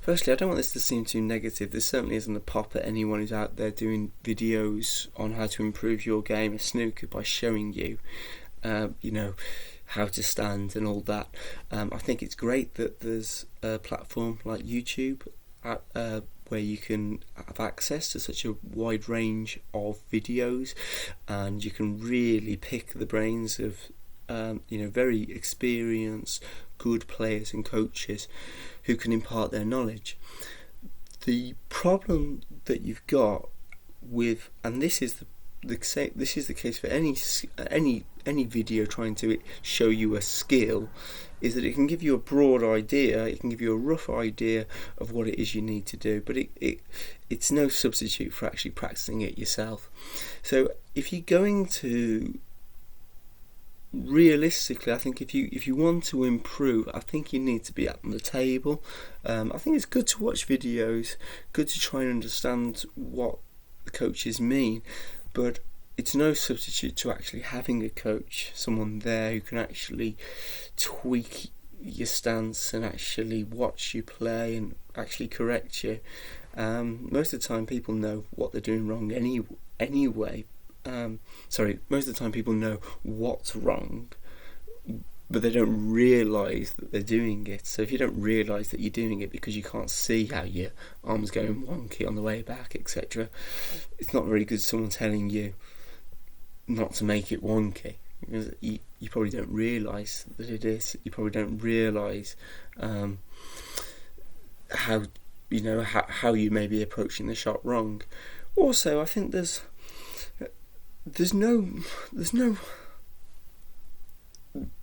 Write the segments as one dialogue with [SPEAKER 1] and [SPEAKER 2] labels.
[SPEAKER 1] Firstly, I don't want this to seem too negative. This certainly isn't a pop at anyone who's out there doing videos on how to improve your game of snooker by showing you, how to stand and all that. I think it's great that there's a platform like YouTube where you can have access to such a wide range of videos, and you can really pick the brains of very experienced, good players and coaches who can impart their knowledge. The problem that you've got with, and this is the case for any video trying to show you a skill, is that it can give you a broad idea, it can give you a rough idea of what it is you need to do, but it's no substitute for actually practicing it yourself. So if you're going to, realistically, I think if you want to improve, I think you need to be at the table. I think it's good to watch videos, good to try and understand what the coaches mean, but it's no substitute to actually having a coach, someone there who can actually tweak your stance and actually watch you play and actually correct you. Most of the time people know what they're doing wrong anyway. Most of the time people know what's wrong, but they don't realise that they're doing it. So if you don't realise that you're doing it because you can't see how your arm's going wonky on the way back, etc., it's not very good someone telling you not to make it wonky, because you probably don't realise that it is. You probably don't realise how you may be approaching the shot wrong. Also, I think there's no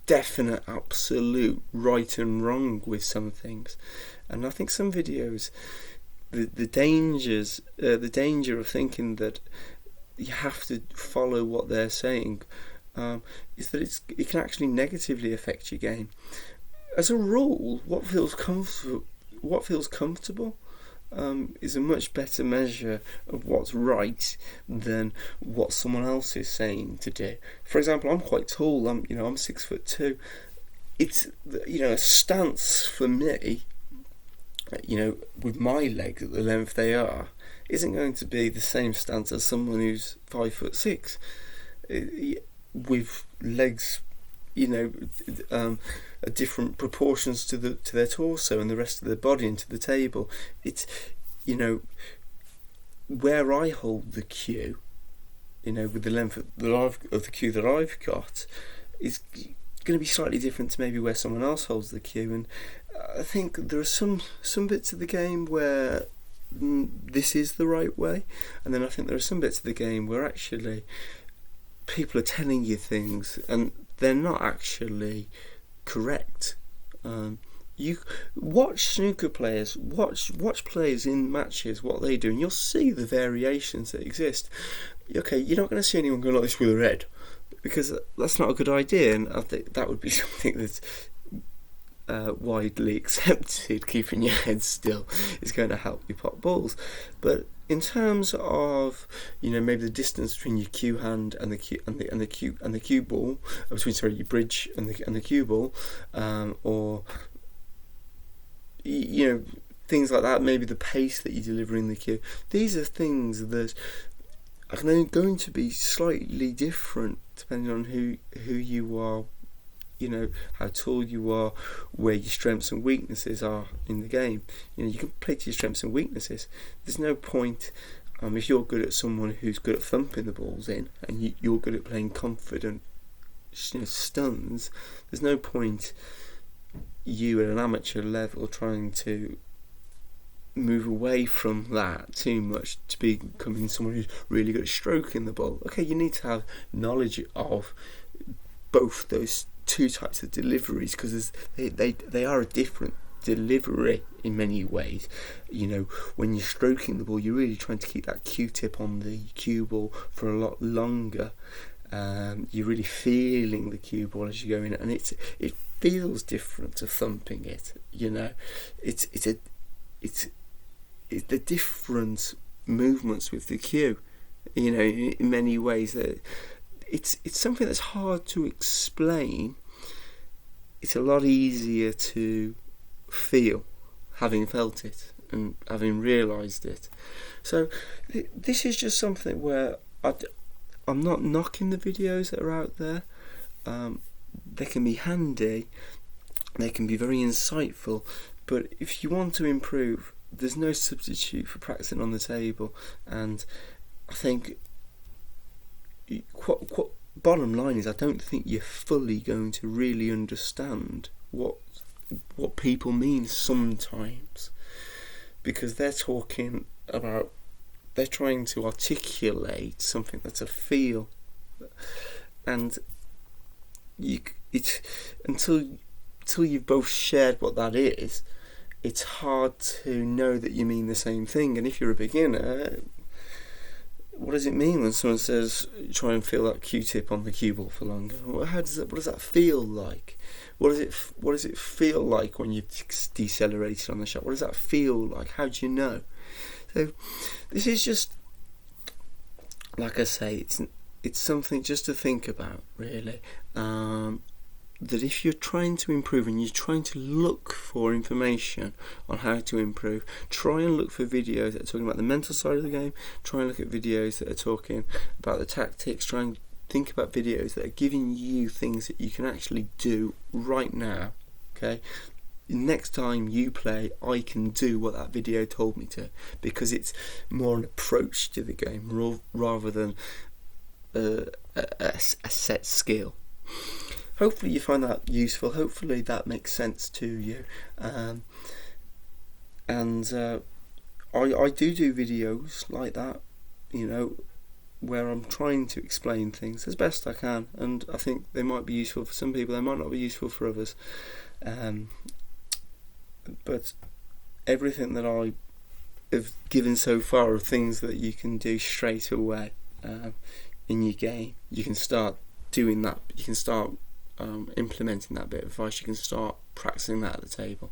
[SPEAKER 1] definite absolute right and wrong with some things, and I think some videos, the danger of thinking that you have to follow what they're saying is that it can actually negatively affect your game. As a rule, what feels comfortable is a much better measure of what's right than what someone else is saying to do. For example, I'm quite tall. I'm 6'2". It's a stance for me, with my legs at the length they are, isn't going to be the same stance as someone who's 5'6", with legs, different proportions to their torso and the rest of their body and to the table. It's, where I hold the cue, with the length of the cue that I've got, is going to be slightly different to maybe where someone else holds the cue. And I think there are some bits of the game where this is the right way, and then I think there are some bits of the game where actually people are telling you things and they're not actually correct. You watch snooker players, watch players in matches, what they do, and you'll see the variations that exist. Okay, you're not going to see anyone go like this with a red, because that's not a good idea, and I think that would be something that's widely accepted. Keeping your head still is going to help you pop balls. But in terms of maybe the distance between your cue hand and the cue ball, between your bridge and the cue ball, or things like that, maybe the pace that you deliver in the cue, these are things that are going to be slightly different depending on who you are, how tall you are, where your strengths and weaknesses are in the game. You can play to your strengths and weaknesses. There's no point, if you're good at someone who's good at thumping the balls in, and you're good at playing confident stuns, there's no point you at an amateur level trying to move away from that too much to becoming someone who's really good at stroking the ball. Okay, you need to have knowledge of both those two types of deliveries, because they are a different delivery in many ways. When you're stroking the ball, you're really trying to keep that Q-tip on the cue ball for a lot longer. You're really feeling the cue ball as you go in, and it feels different to thumping it. It's the different movements with the cue. In many ways that. It's something that's hard to explain. It's a lot easier to feel, having felt it. and having realised it. So this is just something where I'm not knocking the videos that are out there. They can be handy, they can be very insightful, but if you want to improve, there's no substitute for practicing on the table. And I think bottom line is, I don't think you're fully going to really understand what people mean sometimes, because they're talking about, they're trying to articulate something that's a feel, and it's until you've both shared what that is, it's hard to know that you mean the same thing. And if you're a beginner, what does it mean when someone says try and feel that Q-tip on the cue ball for longer? What does that feel like? What does it feel like when you've decelerated on the shot? What does that feel like? How do you know? So this is just, like I say, it's something just to think about, really. That if you're trying to improve and you're trying to look for information on how to improve, try and look for videos that are talking about the mental side of the game. Try and look at videos that are talking about the tactics. Try and think about videos that are giving you things that you can actually do right now. Okay, next time you play, I can do what that video told me to, because it's more an approach to the game rather than a set skill. Hopefully you find that useful. Hopefully that makes sense to you. I do videos like that, where I'm trying to explain things as best I can, and I think they might be useful for some people. They might not be useful for others. But everything that I have given so far are things that you can do straight away in your game. You can start doing that. You can start implementing that bit of advice. You can start practicing that at the table.